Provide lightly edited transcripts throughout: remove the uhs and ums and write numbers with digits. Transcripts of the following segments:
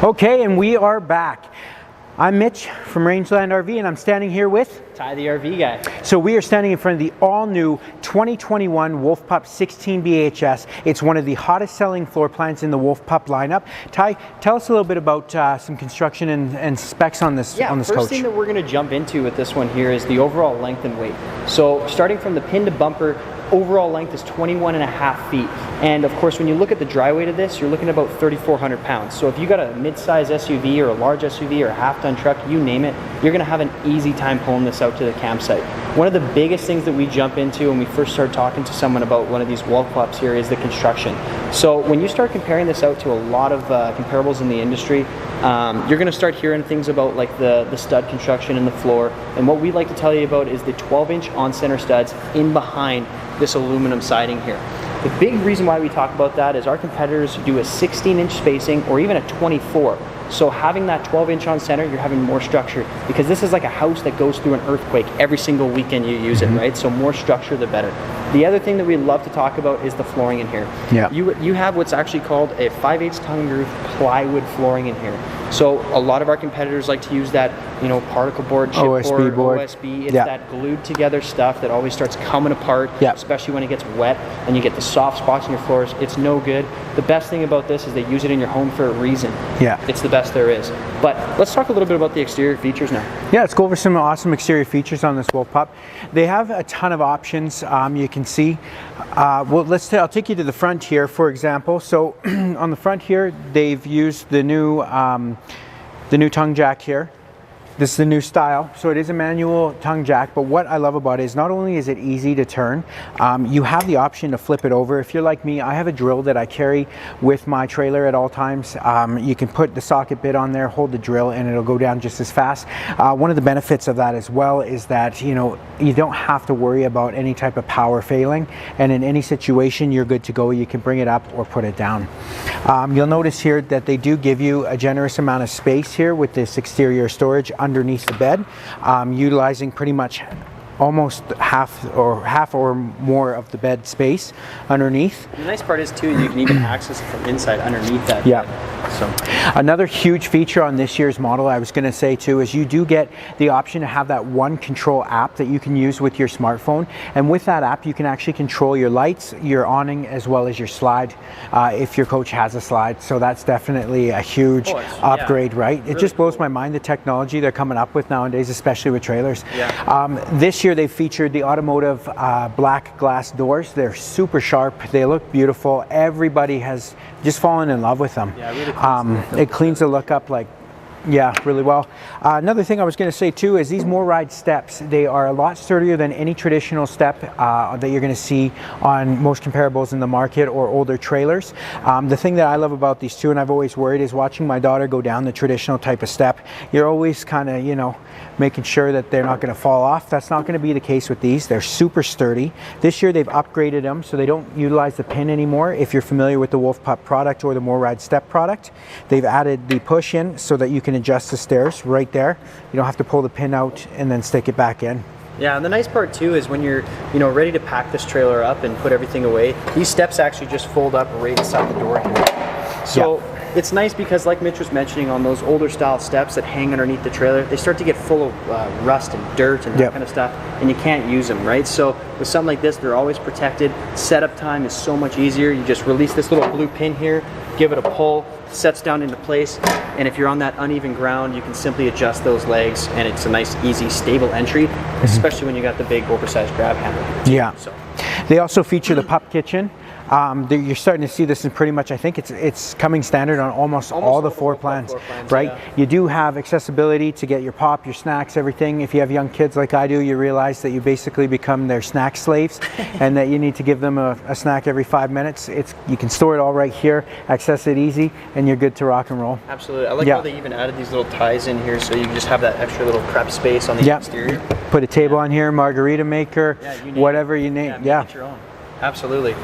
Okay, and we are back. I'm Mitch from Rangeland RV, and I'm standing here with Ty, the RV guy. So we are standing in front of the all-new 2021 Wolf Pup 16 BHS. It's one of the hottest selling floor plans in the Wolf Pup lineup. Ty, tell us a little bit about some construction and specs on this coach. First thing that we're going to jump into with this one here is the overall length and weight. So starting from the pin to bumper, overall length is 21.5 feet. And of course, when you look at the dry weight of this, you're looking at about 3,400 pounds. So if you got a mid-size SUV or a large SUV or a half-ton truck, you name it, you're gonna have an easy time pulling this out to the campsite. One of the biggest things that we jump into when we first start talking to someone about one of these Wolf Pups here is the construction. So when you start comparing this out to a lot of comparables in the industry, you're gonna start hearing things about like the stud construction in the floor. And what we'd like to tell you about is the 12-inch on-center studs in behind this aluminum siding here. The big reason why we talk about that is our competitors do a 16-inch spacing or even a 24. So having that 12-inch on center, you're having more structure, because this is like a house that goes through an earthquake every single weekend you use it, right? So more structure, the better. The other thing that we love to talk about is the flooring in here. Yeah. You have what's actually called a 5/8 tongue groove plywood flooring in here. So a lot of our competitors like to use that, you know, particle board, chipboard, OSB. It's that glued together stuff that always starts coming apart, especially when it gets wet and you get the soft spots in your floors. It's no good. The best thing about this is they use it in your home for a reason. Yeah. It's the best there is. But let's talk a little bit about the exterior features now. Yeah, let's go over some awesome exterior features on this Wolf Pup. They have a ton of options. You can see. Well, I'll take you to the front here, for example. So on the front here, they've used the new tongue jack here. This is the new style, so it is a manual tongue jack, but what I love about it is not only is it easy to turn, you have the option to flip it over. If you're like me, I have a drill that I carry with my trailer at all times. You can put the socket bit on there, hold the drill, and it'll go down just as fast. One of the benefits of that as well is that, you know, you don't have to worry about any type of power failing, and in any situation you're good to go. You can bring it up or put it down. You'll notice here that they do give you a generous amount of space here with this exterior storage underneath the bed, utilizing pretty much almost half or more of the bed space underneath. The nice part is too, you can even access it from inside underneath that bed. So another huge feature on this year's model, I was going to say too, is you do get the option to have that one control app that you can use with your smartphone, and with that app you can actually control your lights, your awning, as well as your slide, if your coach has a slide. So that's definitely a huge upgrade, right? It really just blows my mind, the technology they're coming up with nowadays, especially with trailers. This year they've featured the automotive black glass doors. They're super sharp, they look beautiful. Everybody has just fallen in love with them. It cleans the look up like, really well. Another thing I was going to say too is these MORryde steps, they are a lot sturdier than any traditional step that you're going to see on most comparables in the market or older trailers. The thing that I love about these two, and I've always worried, is watching my daughter go down the traditional type of step. You're always kind of, you know, making sure that they're not going to fall off. That's not going to be the case with these. They're super sturdy. This year they've upgraded them so they don't utilize the pin anymore. If you're familiar with the Wolf Pup product or the MORryde step product, they've added the push in so that you can adjust the stairs right there. You don't have to pull the pin out and then stick it back in. Yeah, and the nice part too is when you're, you know, ready to pack this trailer up and put everything away, these steps actually just fold up right inside the door here. So it's nice because, like Mitch was mentioning, on those older style steps that hang underneath the trailer, they start to get full of rust and dirt and that kind of stuff, and you can't use them, right? So with something like this, they're always protected. Setup time is so much easier. You just release this little blue pin here, give it a pull, sets down into place, and if you're on that uneven ground, you can simply adjust those legs, and it's a nice, easy, stable entry, especially when you got the big oversized grab handle. So they also feature the Pup kitchen. You're starting to see this in pretty much, I think it's coming standard on almost all the floor plans, right? You do have accessibility to get your pop, your snacks, everything. If you have young kids like I do, you realize that you basically become their snack slaves and that you need to give them a snack every 5 minutes. You can store it all right here, access it easy, and you're good to rock and roll. Absolutely. I like how they even added these little ties in here so you can just have that extra little prep space on the exterior. Put a table on here, margarita maker, whatever you name. Make it your own. Absolutely.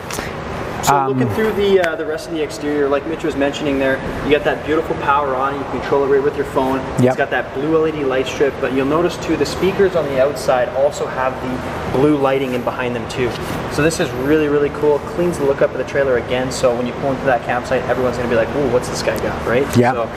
So looking through the rest of the exterior, like Mitch was mentioning there, you got that beautiful power on. You control it right with your phone. Yep. It's got that blue LED light strip, but you'll notice too the speakers on the outside also have the blue lighting in behind them too. So this is really, really cool. It cleans the look up of the trailer again. So when you pull into that campsite, everyone's gonna be like, "Ooh, what's this guy got?" Right? Yeah. So,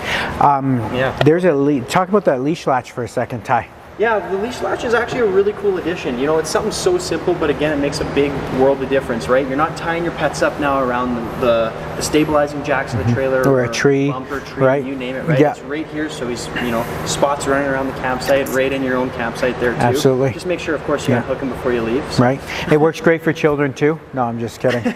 yeah. There's a talk about that leash latch for a second, Ty. Yeah, the leash latch is actually a really cool addition. You know, it's something so simple, but again, it makes a big world of difference, right? You're not tying your pets up now around the stabilizing jacks of the trailer or a tree, bumper, tree, right? You name it, right? Yeah. It's right here, so he's, you know, spots running around the campsite, right in your own campsite there too. Absolutely. Just make sure, of course, you unhook him before you leave. So. Right. It works great for children too. No, I'm just kidding.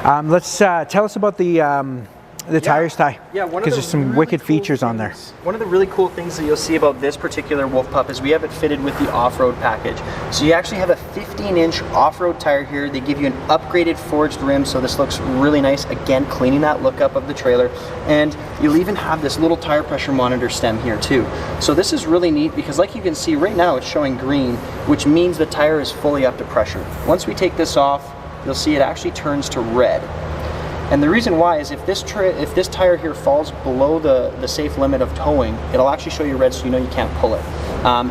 Let's tell us about the tires, Ty. Yeah, because there's some wicked features on there. One of the really cool things that you'll see about this particular Wolf Pup is we have it fitted with the off-road package. So you actually have a 15-inch off-road tire here. They give you an upgraded forged rim, so this looks really nice. Again, cleaning that look up of the trailer. And you'll even have this little tire pressure monitor stem here too. So this is really neat because like you can see right now it's showing green, which means the tire is fully up to pressure. Once we take this off, you'll see it actually turns to red. And the reason why is if this tire here falls below the safe limit of towing, it'll actually show you red so you know you can't pull it.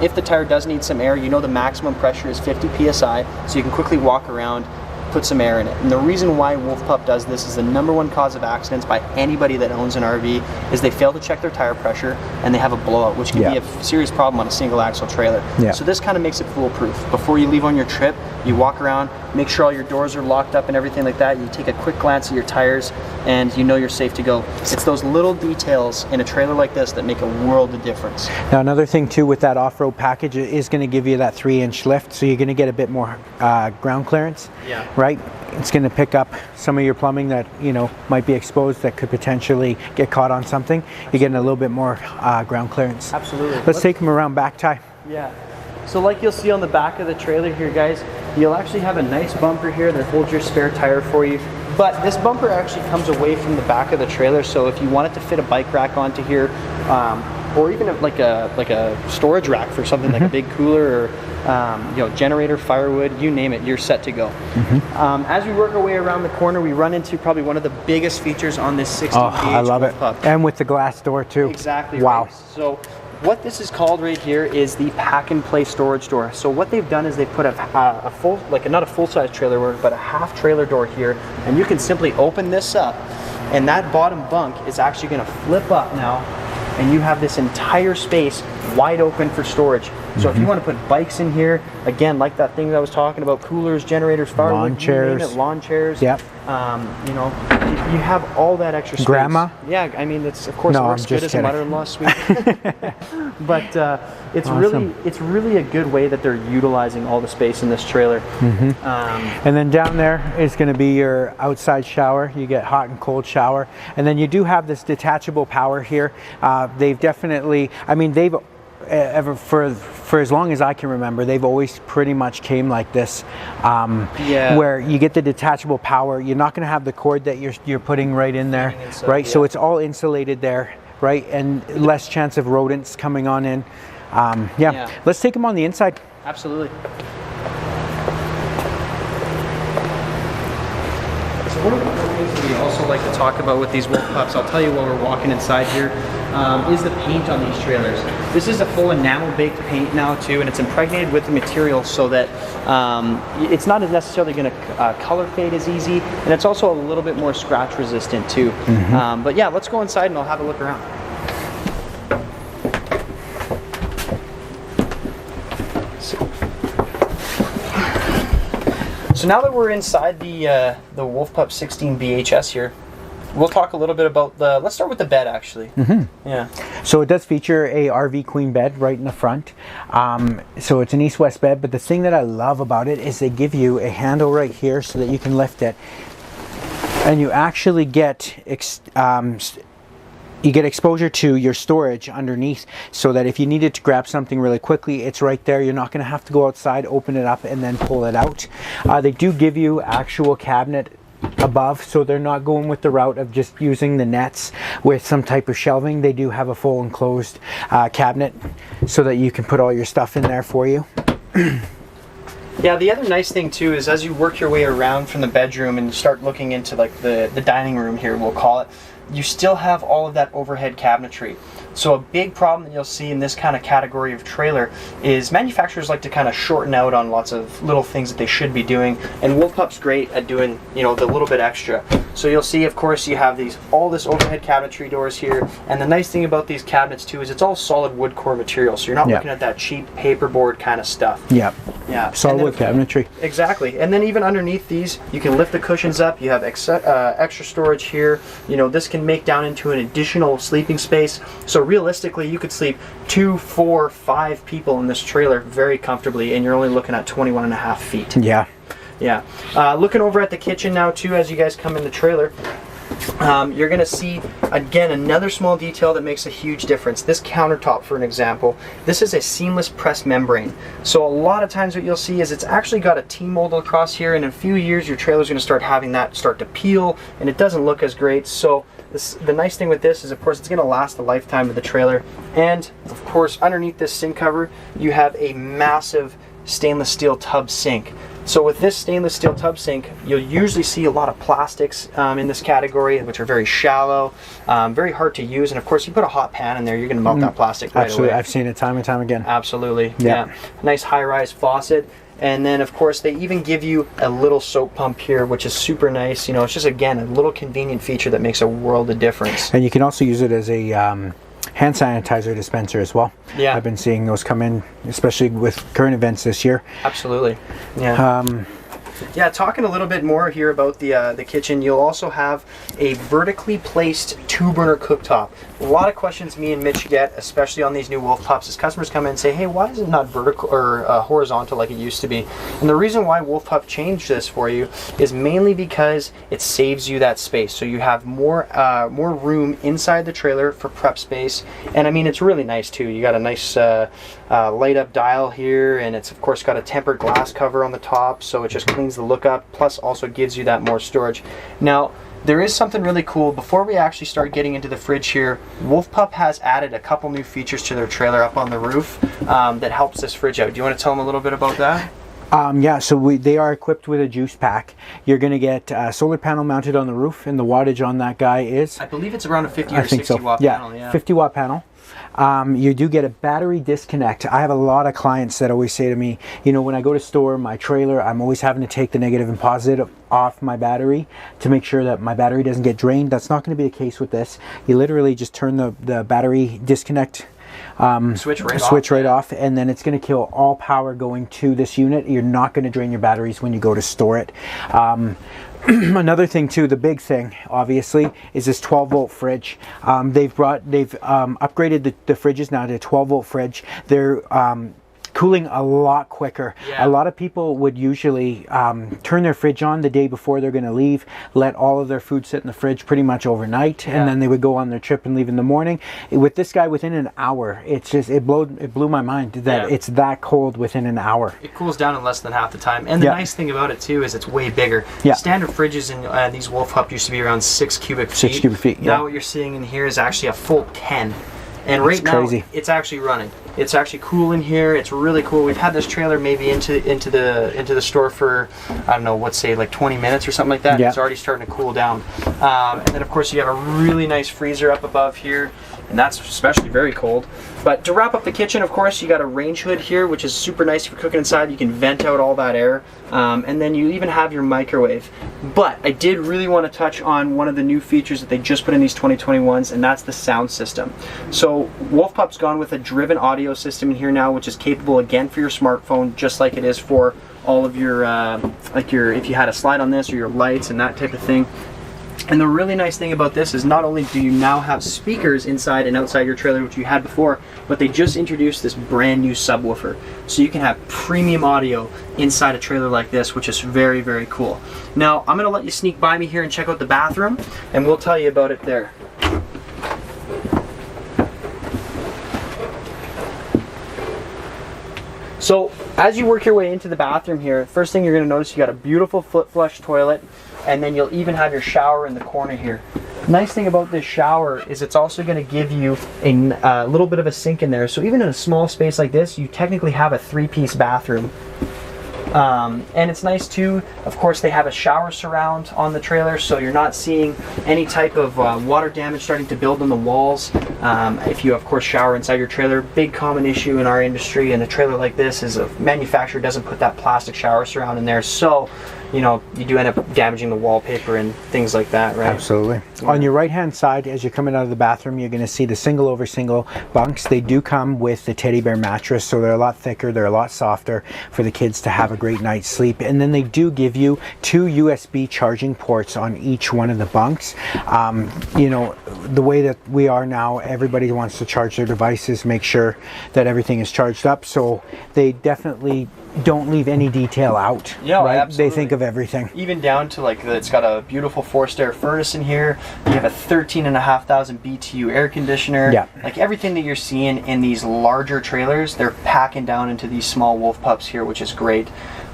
If the tire does need some air, you know the maximum pressure is 50 psi, so you can quickly walk around, put some air in it. And the reason why Wolf Pup does this is the #1 cause of accidents by anybody that owns an RV is they fail to check their tire pressure and they have a blowout, which can be a serious problem on a single axle trailer. So this kind of makes it foolproof. Before you leave on your trip, you walk around, make sure all your doors are locked up and everything like that. You take a quick glance at your tires and you know you're safe to go. It's those little details in a trailer like this that make a world of difference. Now another thing too with that off-road package is going to give you that 3-inch lift, so you're going to get a bit more ground clearance. Yeah. Right? It's going to pick up some of your plumbing that, you know, might be exposed that could potentially get caught on something. You're getting a little bit more ground clearance. Absolutely. Let's take them around back, Ty. Yeah. So like you'll see on the back of the trailer here, guys, you'll actually have a nice bumper here that holds your spare tire for you. But this bumper actually comes away from the back of the trailer, so if you wanted to fit a bike rack onto here, or even like a storage rack for something like a big cooler or you know, generator, firewood, you name it, you're set to go. As we work our way around the corner, we run into probably one of the biggest features on this 16 gauge I love it. Pup. And with the glass door too. Exactly. Wow. Right. So what this is called right here is the pack and play storage door. So what they've done is they've put a full, like not a full-size trailer, but a half trailer door here, and you can simply open this up, and that bottom bunk is actually going to flip up now, and you have this entire space wide open for storage. So if you want to put bikes in here, again, like that thing that I was talking about, coolers, generators, firewood, lawn chairs, lawn chairs. Yep. You know, you have all that extra space. Grandma? Yeah, I mean, it's of course it works good as a mother-in-law suite. But it's awesome. It's really a good way that they're utilizing all the space in this trailer. And then down there is going to be your outside shower. You get hot and cold shower, and then you do have this detachable power here. They've definitely, I mean, they've for as long as I can remember, they've always pretty much came like this, where you get the detachable power. You're not going to have the cord that you're putting right in there, right? So it's all insulated there, right? And less chance of rodents coming on in. Let's take them on the inside. Absolutely. So one of the cool things that we also like to talk about with these Wolf Pups, I'll tell you while we're walking inside here, is the paint on these trailers. This is a full enamel baked paint now too, and it's impregnated with the material so that it's not necessarily going to color fade as easy, and it's also a little bit more scratch resistant too. But yeah, let's go inside and I'll have a look around. So now that we're inside the Wolf Pup 16 BHS here, we'll talk a little bit about let's start with the bed actually. Yeah. So it does feature a RV queen bed right in the front. So it's an east-west bed, but the thing that I love about it is they give you a handle right here so that you can lift it. And you actually get exposure to your storage underneath, so that if you needed to grab something really quickly, it's right there. You're not going to have to go outside, open it up, and then pull it out. They do give you actual cabinet above, so they're not going with the route of just using the nets with some type of shelving. They do have a full enclosed cabinet so that you can put all your stuff in there for you. Yeah, the other nice thing too is as you work your way around from the bedroom and you start looking into like the dining room here, we'll call it, you still have all of that overhead cabinetry. So a big problem that you'll see in this kind of category of trailer is manufacturers like to kind of shorten out on lots of little things that they should be doing, and Wolf Pup's great at doing, you know, the little bit extra. So you'll see, of course, you have all this overhead cabinetry doors here, and the nice thing about these cabinets too is it's all solid wood core material, so you're not looking at that cheap paperboard kind of stuff. Yeah. Solid wood cabinetry. Exactly. And then even underneath these, you can lift the cushions up. You have extra storage here. You know, this can make down into an additional sleeping space. So realistically, you could sleep 2, 4, 5 people in this trailer very comfortably, and you're only looking at 21.5 feet. Yeah. Yeah. Looking over at the kitchen now too, as you guys come in the trailer, you're going to see, again, another small detail that makes a huge difference. This countertop, for an example, this is a seamless press membrane. So a lot of times what you'll see is it's actually got a T-mold across here, and in a few years your trailer's going to start having that start to peel, and it doesn't look as great. So the nice thing with this is, of course, it's going to last the lifetime of the trailer. And, of course, underneath this sink cover, you have a massive stainless steel tub sink. So with this stainless steel tub sink, you'll usually see a lot of plastics in this category, which are very shallow, very hard to use. And of course, you put a hot pan in there, you're going to melt that plastic right Absolutely. away. I've seen it time and time again. Absolutely. Yeah. Nice high-rise faucet. And then, of course, they even give you a little soap pump here, which is super nice. You know, it's just, again, a little convenient feature that makes a world of difference. And you can also use it as a hand sanitizer dispenser as well. Yeah. I've been seeing those come in, especially with current events this year. Absolutely. Yeah. Yeah, talking a little bit more here about the kitchen, you'll also have a vertically placed 2-burner cooktop. A lot of questions me and Mitch get, especially on these new Wolf Pups, is customers come in and say, hey, why is it not vertical or horizontal like it used to be? And the reason why Wolf Pup changed this for you is mainly because it saves you that space. So you have more room inside the trailer for prep space. And I mean, it's really nice too. You got a nice light up dial here, and it's of course got a tempered glass cover on the top, so it just cleans the look up, plus also gives you that more storage. Now, there is something really cool. Before we actually start getting into the fridge here, Wolf Pup has added a couple new features to their trailer up on the roof that helps this fridge out. Do you want to tell them a little bit about that? Yeah, so they are equipped with a juice pack. You're going to get a solar panel mounted on the roof, and the wattage on that guy is? I believe it's around a 50 or 60 watt panel. Yeah, 50 watt panel. You do get a battery disconnect. I have a lot of clients that always say to me, you know, when I go to store my trailer, I'm always having to take the negative and positive off my battery to make sure that my battery doesn't get drained. That's not going to be the case with this. You literally just turn the battery disconnect switch right off, and then it's going to kill all power going to this unit. You're not going to drain your batteries when you go to store it. Another thing too, the big thing obviously is this 12-volt fridge. They've upgraded the fridges now to a 12-volt fridge. They're cooling a lot quicker. Yeah. A lot of people would usually turn their fridge on the day before they're going to leave, let all of their food sit in the fridge pretty much overnight, and then they would go on their trip and leave in the morning. With this guy, within an hour, it blew my mind that it's that cold within an hour. It cools down in less than half the time. And the nice thing about it too is it's way bigger. Standard fridges in these Wolf Pup used to be around 6 cubic feet. 6 cubic feet. Now what you're seeing in here is actually a full 10. And right now, it's actually running. It's actually cool in here. It's really cool. We've had this trailer maybe into the store for, I don't know, let's say like 20 minutes or something like that. It's already starting to cool down. And then of course you have a really nice freezer up above here, and that's especially very cold. But to wrap up the kitchen, of course, you got a range hood here, which is super nice if you're cooking inside. You can vent out all that air. And then you even have your microwave. But I did really want to touch on one of the new features that they just put in these 2021s, and that's the sound system. So Wolf Pup's gone with a driven audio system in here now, which is capable again for your smartphone, just like it is for all of your, if you had a slide on this or your lights and that type of thing. And the really nice thing about this is not only do you now have speakers inside and outside your trailer, which you had before, but they just introduced this brand new subwoofer. So you can have premium audio inside a trailer like this, which is very, very cool. Now, I'm gonna let you sneak by me here and check out the bathroom, and we'll tell you about it there. So, as you work your way into the bathroom here, first thing you're gonna notice, you got a beautiful foot flush toilet, and then you'll even have your shower in the corner here. Nice thing about this shower is it's also going to give you a little bit of a sink in there. So even in a small space like this, you technically have a 3-piece bathroom. And it's nice too, of course they have a shower surround on the trailer, so you're not seeing any type of water damage starting to build on the walls. If you of course shower inside your trailer, big common issue in our industry in a trailer like this is a manufacturer doesn't put that plastic shower surround in there, so you know, you do end up damaging the wallpaper and things like that, right? Absolutely. Yeah. On your right hand side, as you're coming out of the bathroom, you're going to see the single over single bunks. They do come with the teddy bear mattress, so they're a lot thicker, they're a lot softer for the kids to have a great night's sleep. And then they do give you 2 USB charging ports on each one of the bunks. You know, the way that we are now, everybody wants to charge their devices, make sure that everything is charged up, so they definitely don't leave any detail out. Yeah, right? Absolutely. They think of everything. Even down to like, it's got a beautiful forced air furnace in here. You have a 13,500 BTU air conditioner. Yeah. Like everything that you're seeing in these larger trailers, they're packing down into these small Wolf Pups here, which is great.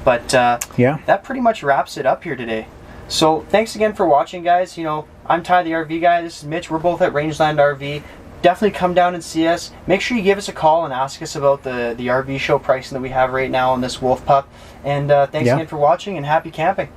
But yeah, that pretty much wraps it up here today. So thanks again for watching, guys. You know, I'm Ty the RV guy. This is Mitch. We're both at Rangeland RV. Definitely come down and see us. Make sure you give us a call and ask us about the RV show pricing that we have right now on this Wolf Pup. And thanks again for watching, and happy camping.